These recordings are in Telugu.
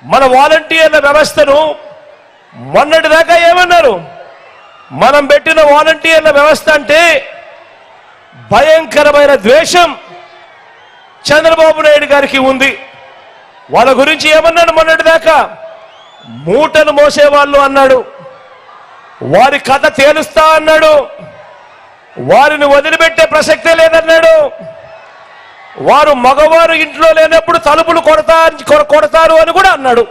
మన వాలంటీర్ల వ్యవస్థను మొన్నటిదాకా ఏమన్నారు? మనం పెట్టిన వాలంటీర్ల వ్యవస్థ అంటే భయంకరమైన ద్వేషం చంద్రబాబు నాయుడు గారికి ఉంది. వాళ్ళ గురించి ఏమన్నాడు? మొన్నటిదాకా మూటలు మోసేవాళ్ళు అన్నాడు, వారి కథ తేలుస్తా అన్నాడు, వారిని వదిలిపెట్టే ప్రసక్తే లేదన్నాడు, వారు మగవారు ఇంట్లో లేనప్పుడు తలుపులు కొడతారు అని కూడా అన్నాడు.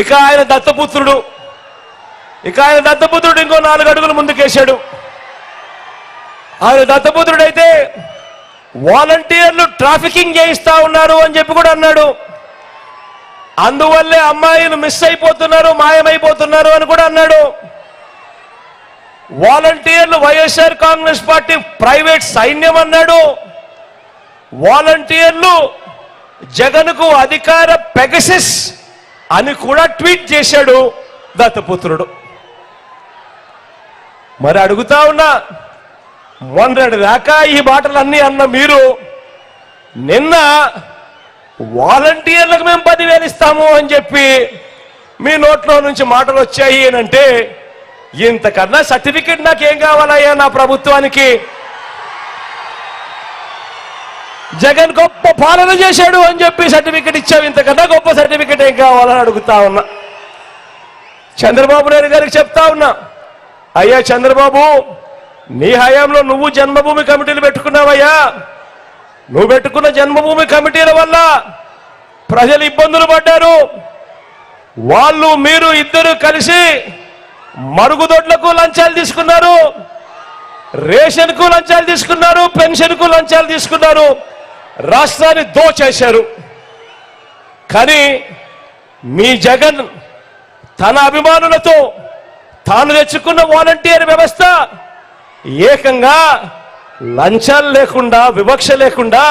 ఇక ఆయన దత్తపుత్రుడు ఇంకో 4 అడుగులు ముందుకేశాడు. ఆయన దత్తపుత్రుడైతే వాలంటీర్లు ట్రాఫికింగ్ చేయిస్తా ఉన్నారు అని చెప్పి కూడా అన్నాడు. అందువల్లే అమ్మాయిలు మిస్ అయిపోతున్నారు, మాయమైపోతున్నారు అని కూడా అన్నాడు. వాలంటీర్లు వైఎస్ఆర్ కాంగ్రెస్ పార్టీ ప్రైవేట్ సైన్యం అన్నాడు. వాలంటీర్లు జగన్కు అధికార పెగసిస్ అని కూడా ట్వీట్ చేశాడు దత్తపుత్రుడు. మరి అడుగుతా ఉన్నా, మొన్నటి దాకా ఈ మాటలన్నీ అన్న మీరు నిన్న వాలంటీర్లకు మేము 10,000 ఇస్తాము అని చెప్పి మీ నోట్లో నుంచి మాటలు వచ్చాయి అని అంటే, ఇంతకన్నా సర్టిఫికెట్ నాకేం కావాలయ్యా నా ప్రభుత్వానికి? జగన్ గొప్ప పాలన చేశాడు అని చెప్పి సర్టిఫికెట్ ఇచ్చావు, ఇంతకన్నా గొప్ప సర్టిఫికెట్ ఏం కావాలని అడుగుతా ఉన్నా. చంద్రబాబు నాయుడు గారికి చెప్తా ఉన్నా, అయ్యా చంద్రబాబు, నీ హయాంలో నువ్వు జన్మభూమి కమిటీలు పెట్టుకున్నావయ్యా. నువ్వు పెట్టుకున్న జన్మభూమి కమిటీల వల్ల ప్రజలు ఇబ్బందులు పడ్డారు. వాళ్ళు మీరు ఇద్దరు కలిసి మరుగుదొడ్లకు లంచాలు తీసుకున్నారు, రేషన్కు లంచాలు తీసుకున్నారు, పెన్షన్కు లంచాలు తీసుకున్నారు, రాష్ట్రాన్ని దోచేశారు. కానీ మీ జగన్ తన అభిమానులతో తాను తెచ్చుకున్న వాలంటీర్ వ్యవస్థ ఏకంగా లంచాలు లేకుండా, వివక్ష లేకుండా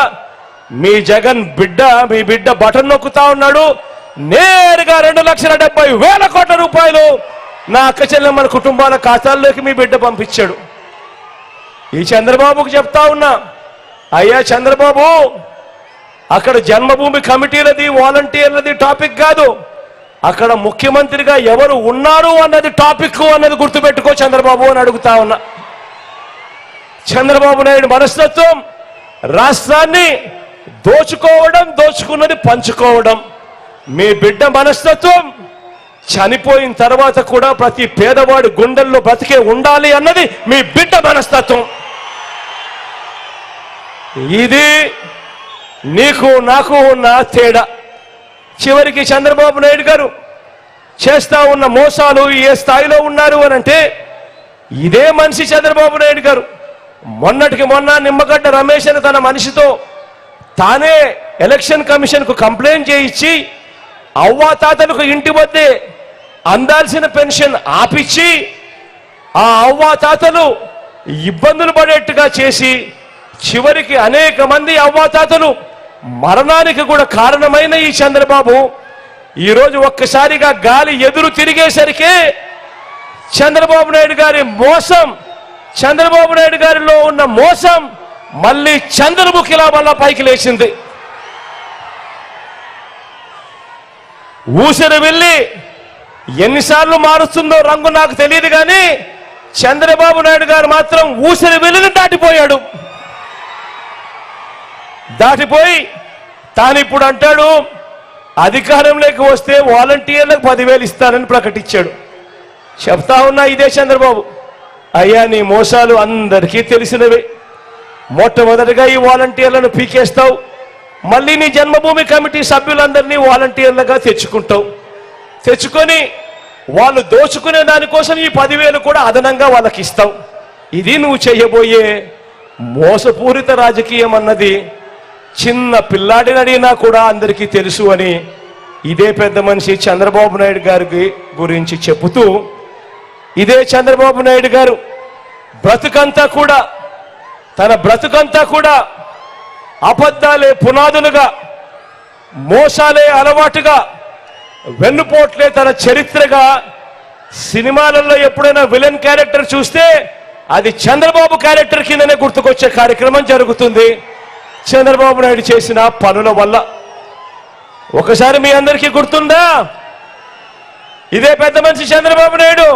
మీ జగన్ మీ బిడ్డ బటన్ నొక్కుతా ఉన్నాడు. నేరుగా 2,70,000 కోట్ల రూపాయలు నా అక్క చెల్లెమ్మల కుటుంబాల ఖాతాల్లోకి మీ బిడ్డ పంపించాడు. ఈ చంద్రబాబుకు చెప్తా ఉన్నా, అయ్యా చంద్రబాబు, అక్కడ జన్మభూమి కమిటీలది వాలంటీర్లది టాపిక్ కాదు, అక్కడ ముఖ్యమంత్రిగా ఎవరు ఉన్నారు అన్నది టాపిక్ అన్నది గుర్తుపెట్టుకో చంద్రబాబు అని అడుగుతా ఉన్నా. చంద్రబాబు నాయుడు మనస్తత్వం రాష్ట్రాన్ని దోచుకోవడం, దోచుకున్నది పంచుకోవడం. మీ బిడ్డ మనస్తత్వం చనిపోయిన తర్వాత కూడా ప్రతి పేదవాడి గుండెల్లో బ్రతికే ఉండాలి అన్నది మీ బిడ్డ మనస్తత్వం. ఇది నీకు నాకు ఉన్న తేడా. చివరికి చంద్రబాబు నాయుడు గారు చేస్తా ఉన్న మోసాలు ఏ స్థాయిలో ఉన్నారు అని అంటే, ఇదే మనిషి చంద్రబాబు నాయుడు గారు మొన్నటికి మొన్న నిమ్మగడ్డ రమేష్ అని తన మనిషితో తానే ఎలక్షన్ కమిషన్కు కంప్లైంట్ చేయించి అవ్వాతాతలకు ఇంటి వద్దే అందాల్సిన పెన్షన్ ఆపిచ్చి ఆ అవ్వాతాతలు ఇబ్బందులు పడేట్టుగా చేసి చివరికి అనేక మంది అవ్వాతాతలు మరణానికి కూడా కారణమైన ఈ చంద్రబాబు ఈరోజు ఒక్కసారిగా గాలి ఎదురు తిరిగేసరికి చంద్రబాబు నాయుడు గారి మోసం, చంద్రబాబు నాయుడు గారిలో ఉన్న మోసం మళ్ళీ చంద్రముఖిలా వల్ల పైకి లేచింది. ఊసరి వెళ్ళి ఎన్నిసార్లు మారుస్తుందో రంగు నాకు తెలియదు, కానీ చంద్రబాబు నాయుడు గారు మాత్రం ఊసరి వెళ్ళిని దాటిపోయాడు. దాటిపోయి తానిప్పుడు అంటాడు, అధికారంలోకి వస్తే వాలంటీర్లకు 10,000 ఇస్తానని ప్రకటించాడు. చెప్తా ఉన్నా ఇదే చంద్రబాబు, అయ్యా నీ మోసాలు అందరికీ తెలిసినవే. మొట్టమొదటిగా ఈ వాలంటీర్లను పీకేస్తావు, మళ్ళీ నీ జన్మభూమి కమిటీ సభ్యులందరినీ వాలంటీర్లుగా తెచ్చుకుంటావు. తెచ్చుకొని వాళ్ళు దోచుకునే దానికోసం ఈ 10,000 కూడా అదనంగా వాళ్ళకి ఇస్తావు. ఇది నువ్వు చేయబోయే మోసపూరిత రాజకీయం అన్నది చిన్న పిల్లాడిని అడిగినా కూడా అందరికీ తెలుసు అని ఇదే పెద్ద మనిషి చంద్రబాబు నాయుడు గారి గురించి చెబుతూ, ఇదే చంద్రబాబు నాయుడు గారు తన బ్రతుకంతా కూడా అబద్ధాలే పునాదులుగా, మోసాలే అలవాటుగా, వెన్నుపోట్లే తన చరిత్రగా. సినిమాలలో ఎప్పుడైనా విలన్ క్యారెక్టర్ చూస్తే అది చంద్రబాబు క్యారెక్టర్ కిందనే గుర్తుకొచ్చే కార్యక్రమం జరుగుతుంది చంద్రబాబు నాయుడు చేసిన పనుల వల్ల. ఒకసారి మీ అందరికీ గుర్తుందా? ఇదే పెద్ద మనిషి చంద్రబాబు నాయుడు